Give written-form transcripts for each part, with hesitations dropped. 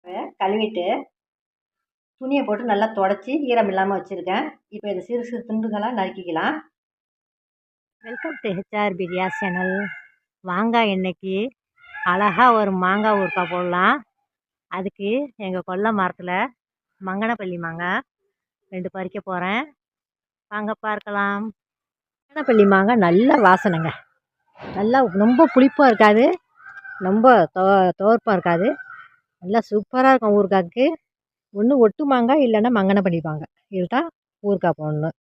கழுவிட்டு துணியை போட்டு நல்லா துடைச்சி ஈரம் இல்லாமல் வச்சுருக்கேன். இப்போ இதை சிறு சிறு துண்டுகளாக நறுக்கிக்கலாம். Welcome to HR Priya channel. மாங்காய் இன்னைக்கு அழகாக ஒரு மாங்காய் ஊறுகாய் போடலாம். அதுக்கு எங்கள் கொல்லை மரத்தில் மங்கனப்பள்ளி மாங்காய் 2 பறிக்க போகிறேன். வாங்க பார்க்கலாம். மங்கனப்பள்ளி மாங்காய் நல்ல வாசனைங்க. நல்லா ரொம்ப புளிப்பாக இருக்காது, ரொம்ப துவர்ப்பாக இருக்காது. நல்லா சூப்பராக இருக்கும் ஊறுகாய்க்கு. ஒன்று ஒட்டு மாங்காய் இல்லைன்னா மங்கனப்பள்ளி மாங்காய், இதுதான் ஊறுகாய் போடணும்.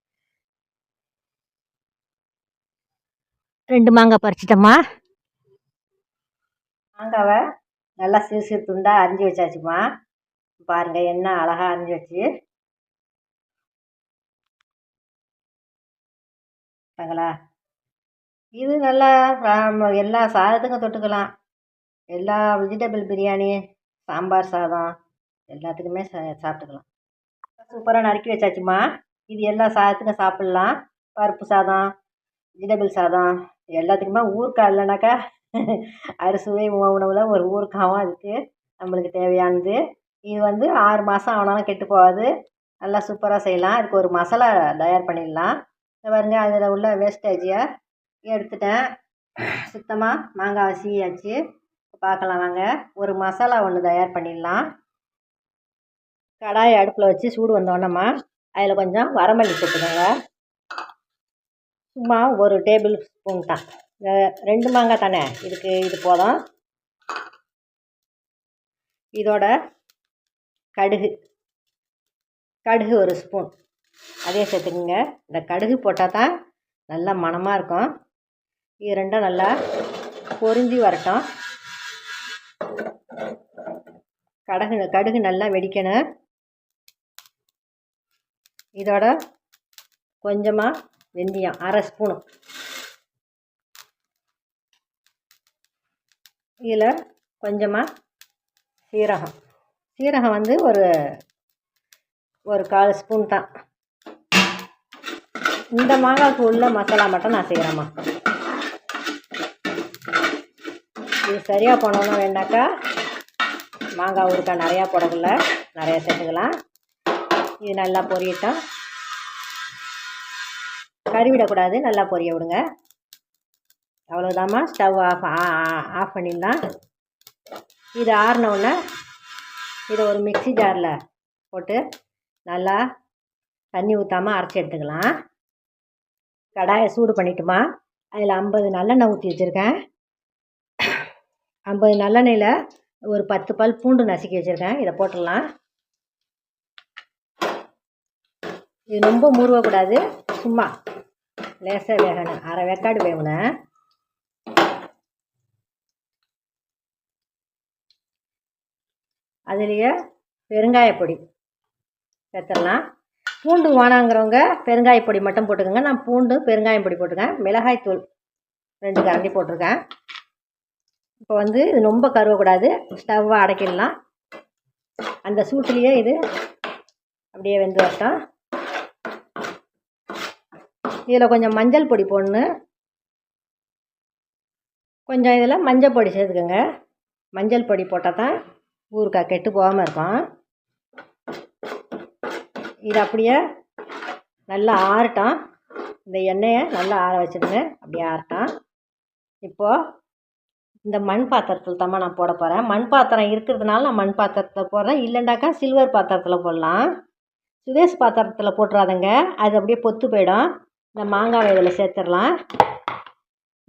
2 மாங்காய் பறிச்சிட்டோம்மா. மாங்காவை நல்லா சிறு சிறு துண்டாக அரிஞ்சு வச்சாச்சுமா. பாருங்கள் என்ன அழகாக அரிஞ்சு வச்சு பாங்களா. இது நல்லா எல்லா சாதத்துக்கும் தொட்டுக்கலாம். எல்லா வெஜிடபிள் பிரியாணி, சாம்பார் சாதம் எல்லாத்துக்குமே சாப்பிட்டுக்கலாம். சூப்பராக நறுக்கி வச்சாச்சுமா. இது எல்லா சாதத்துக்கும் சாப்பிட்லாம். பருப்பு சாதம், வெஜிடபிள் சாதம் எல்லாத்துக்குமே. ஊறுகாய் இல்லைனாக்கா அறுசுவை உணவில் ஒரு ஊறுகாவும் அதுக்கு நம்மளுக்கு தேவையானது. இது 6 மாதம் ஆனாலும் கெட்டு போகாது. நல்லா சூப்பராக செய்யலாம். அதுக்கு ஒரு மசாலா தயார் பண்ணிடலாம். பாருங்க, அதில் உள்ள வேஸ்டேஜை எடுத்துட்டேன். சுத்தமாக மாங்காய் சீயாச்சு. பார்க்கலாம் வாங்க. ஒரு மசாலா ஒன்று தயார் பண்ணிடலாம். கடாயை அடுப்பில் வச்சு சூடு வந்தோன்னம்மா அதில் கொஞ்சம் வரமல்லி சேர்த்துக்கோங்க. சும்மா ஒரு டேபிள் ஸ்பூன் தான். 2 மாங்காய் தானே, இதுக்கு இது போதும். இதோட கடுகு ஒரு ஸ்பூன் அதே சேர்த்துக்குங்க. இந்த கடுகு போட்டால் தான் நல்லா மணமாக இருக்கும். இது ரெண்டும் நல்லா பொரிஞ்சு வரட்டும். கடுகு நல்லா வெடிக்கணும். இதோட கொஞ்சமாக வெந்தயம், 1/2 ஸ்பூனு. இதில் கொஞ்சமாக சீரகம் ஒரு 1/4 ஸ்பூன் தான். இந்த மாங்காய்க்கு உள்ள மசாலா மட்டும் நான் செய்கிறேம்மா. இது சரியாக போனோன்னு வேணாக்கா மாங்காய் ஊறுகாய் நிறையா போடக்குள்ள நிறையா சேர்த்துக்கலாம். இது நல்லா பொரியட்டும். கறிவிடக்கூடாது, நல்லா பொரிய விடுங்க. அவ்வளோதாம்மா. ஸ்டவ் ஆஃப் பண்ணிடலாம். இது ஆறினவுடனே இதை ஒரு மிக்ஸி ஜாரில் போட்டு நல்லா தண்ணி ஊற்றாமல் அரைச்சி எடுத்துக்கலாம். கடாயை சூடு பண்ணிட்டுமா அதில் 50 நல்லெண்ணெய் ஊற்றி வச்சுருக்கேன். 50 நல்லெண்ணெயில் ஒரு 10 பல் பூண்டு நசுக்கி வச்சுருக்கேன். இதை போட்டுடலாம். இது ரொம்ப முருகக்கூடாது, சும்மா லேசாக வேகணும். 1/2 வேக்காடு வேகணும். அதுலேயே பெருங்காயப்பொடி சேர்த்துடலாம். பூண்டு வேணாங்கிறவங்க பெருங்காயப்பொடி மட்டும் போட்டுக்கோங்க. நான் பூண்டு பெருங்காயம் பொடி போட்டுருக்கேன். மிளகாய்த்தூள் 2 கரண்டி போட்டிருக்கேன். இப்போ இது ரொம்ப கருவக்கூடாது. ஸ்டவ்வை அடைக்கிடலாம். அந்த சூட்டுலேயே இது அப்படியே வெந்து வரட்டும். இதில் கொஞ்சம் மஞ்சள் பொடி போடணும். கொஞ்சம் இதில் மஞ்சள் பொடி சேர்த்துக்கோங்க. மஞ்சள் பொடி போட்டால் தான் ஊறுகாய் கெட்டு போகாமல் இருக்கும். இது அப்படியே நல்லா ஆறட்டும். இந்த எண்ணெயை நல்லா ஆற வச்சுடுங்க. அப்படியே ஆறட்டும். இப்போது இந்த மண் பாத்திரத்தில் தான் நான் போட போகிறேன். மண் பாத்திரம் இருக்கிறதுனால நான் மண் பாத்திரத்தில் போடுறேன். இல்லைண்டாக்கா சில்வர் பாத்திரத்தில் போடலாம். சுதேஷ் பாத்திரத்தில் போட்டுறாதங்க, அது அப்படியே பொத்து போயிடும். இந்த மாங்காவை இதில் சேர்த்துடலாம்.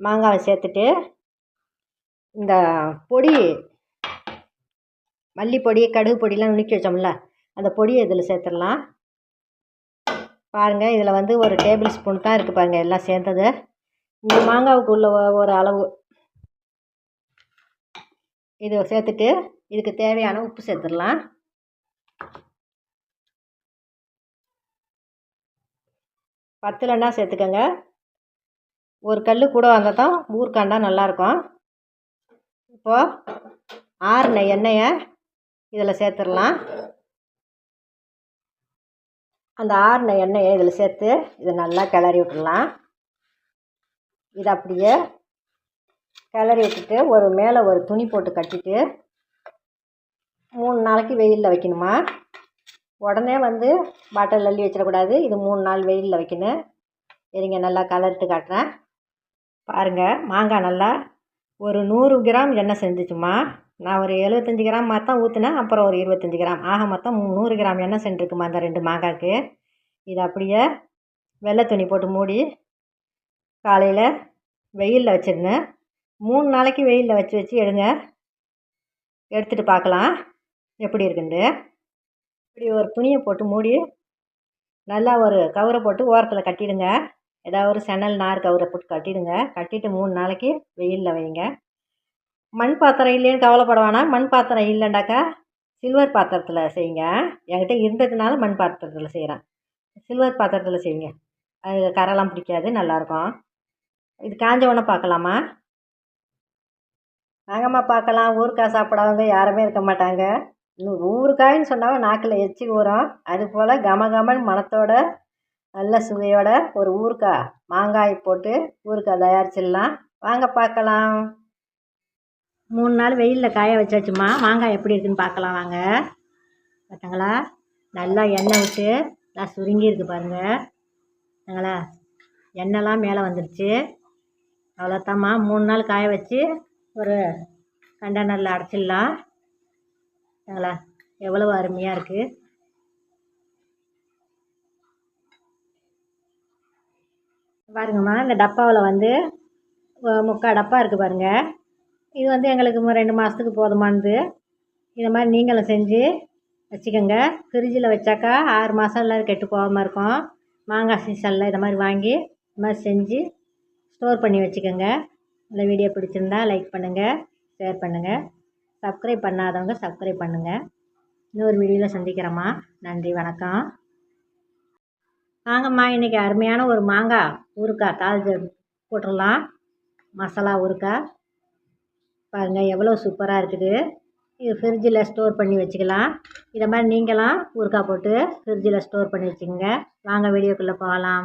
மாங்காவை சேர்த்துட்டு இந்த பொடி, மல்லிப்பொடி, கடுகு பொடியெலாம் நுணுக்கி வச்சோம்ல, அந்த பொடியை இதில் சேர்த்துடலாம். பாருங்கள், இதில் ஒரு டேபிள் ஸ்பூன் தான் இருக்குது பாருங்கள் எல்லாம் சேர்ந்தது. இந்த மாங்காவுக்கு உள்ள ஒரு அளவு இது சேர்த்துட்டு இதுக்கு தேவையான உப்பு சேர்த்துடலாம். பத்தலைன்னா சேர்த்துக்கோங்க. ஒரு கல் கூட வந்தால் தான் ஊறுகாண்டா நல்லாயிருக்கும். இப்போது ஆறின எண்ணெயை இதில் சேர்த்துடலாம். அந்த ஆறின எண்ணெயை இதில் சேர்த்து இதை நல்லா கிளறி விட்டுடலாம். இதை அப்படியே கிளறி விட்டுட்டு மேலே ஒரு துணி போட்டு கட்டிட்டு 3 நாளைக்கு வெயிலில் வைக்கணுமா. உடனே வந்து பாட்டில் அள்ளி வச்சிடக்கூடாது. இது 3 நாள் வெயிலில் வைக்கணும். சரிங்க, நல்லா கலர்ட்டு காட்டுறேன் பாருங்கள். மாங்காய் நல்லா ஒரு 100 கிராம் எண்ணெய் செஞ்சுச்சுமா. நான் ஒரு 75 கிராம் மாதிரி தான் ஊற்றினேன். அப்புறம் ஒரு 25 கிராம் ஆக மொத்தம் 100 கிராம் எண்ணெய் சென்றிருக்குமா அந்த 2 மாங்காய்க்கு. இது அப்படியே வெள்ளை துணி போட்டு மூடி காலையில் வெயிலில் வச்சிருந்தேன். 3 நாளைக்கு வெயிலில் வச்சு எடுங்க. எடுத்துகிட்டு பார்க்கலாம் எப்படி இருக்குண்டு. இப்படி ஒரு துணியை போட்டு மூடி நல்லா ஒரு கவரை போட்டு ஓரத்தில் கட்டிடுங்க. ஏதாவது ஒரு சணல் நார் கவரை போட்டு கட்டிடுங்க. கட்டிட்டு 3 நாளைக்கு வெயிலில் வைங்க. மண் பாத்திரம் இல்லைன்னு கவலைப்பட வேணாம். மண் பாத்திரம் இல்லைண்டாக்கா சில்வர் பாத்திரத்தில் செய்யுங்க. என்கிட்ட இருந்ததுனால மண் பாத்திரத்தில் செய்கிறேன். சில்வர் பாத்திரத்தில் செய்யுங்க. அது கரெல்லாம் பிடிக்காது, நல்லாயிருக்கும். இது காஞ்ச உடனே பார்க்கலாமா. வாங்கம்மா பார்க்கலாம். ஊறுகாய் சாப்பிடாதவங்க யாருமே இருக்க மாட்டாங்க. இன்னும் ஊறுகாய்ன்னு சொன்னாவே நாக்கில் எச்சி ஊறும். அதுபோல் கமகமன் மணத்தோட நல்ல சுவையோட ஒரு ஊறுகாய் மாங்காய் போட்டு ஊறுகாய் தயாரிச்சிடலாம். வாங்க பார்க்கலாம். 3 நாள் வெயிலில் காய வச்சாச்சுமா. மாங்காய் எப்படி இருக்குதுன்னு பார்க்கலாம் வாங்க. பார்த்தாங்களா, நல்லா எண்ணெய் விட்டு நல்லா சுருங்கி இருக்குது பாருங்கள். பார்த்தாங்களா, எண்ணெய்லாம் மேலே வந்துடுச்சு. அவ்வளோத்தாம்மா. 3 நாள் காய வச்சு ஒரு கண்டெய்னரில் அடைச்சிடலாம். பார்த்தாங்களா, எவ்வளவு அருமையாக இருக்குது. பாருங்கம்மா, இந்த டப்பாவில் வந்து 3/4 டப்பா இருக்குது பாருங்கள். இது வந்து எங்களுக்கு 2 மாதத்துக்கு போதுமானது. இதை மாதிரி நீங்களும் செஞ்சு வச்சுக்கோங்க. ஃப்ரிட்ஜில் வச்சாக்கா 6 மாதம் இல்லை கெட்டு போகாமல் இருக்கும். மாங்காய் சீசனில் இதை மாதிரி வாங்கி இது மாதிரி செஞ்சு ஸ்டோர் பண்ணி வச்சுக்கோங்க. இந்த வீடியோ பிடிச்சிருந்தா லைக் பண்ணுங்கள், ஷேர் பண்ணுங்கள். சப்ஸ்கிரைப் பண்ணாதவங்க சப்ஸ்கிரைப் பண்ணுங்கள். இன்னொரு வீடியோவில் சந்திக்கிறேம்மா. நன்றி, வணக்கம். வாங்கம்மா, இன்றைக்கி அருமையான ஒரு மாங்காய் ஊறுகாய் தாளிச்சு போட்டுடலாம். மசாலா ஊறுகாய் பாருங்கள், எவ்வளோ சூப்பராக இருக்குது. இது ஃப்ரிட்ஜில் ஸ்டோர் பண்ணி வச்சுக்கலாம். இதை மாதிரி நீங்களாம் ஊறுகாய் போட்டு ஃப்ரிட்ஜில் ஸ்டோர் பண்ணி வச்சுக்கோங்க. வாங்க வீடியோக்குள்ளே போகலாம்.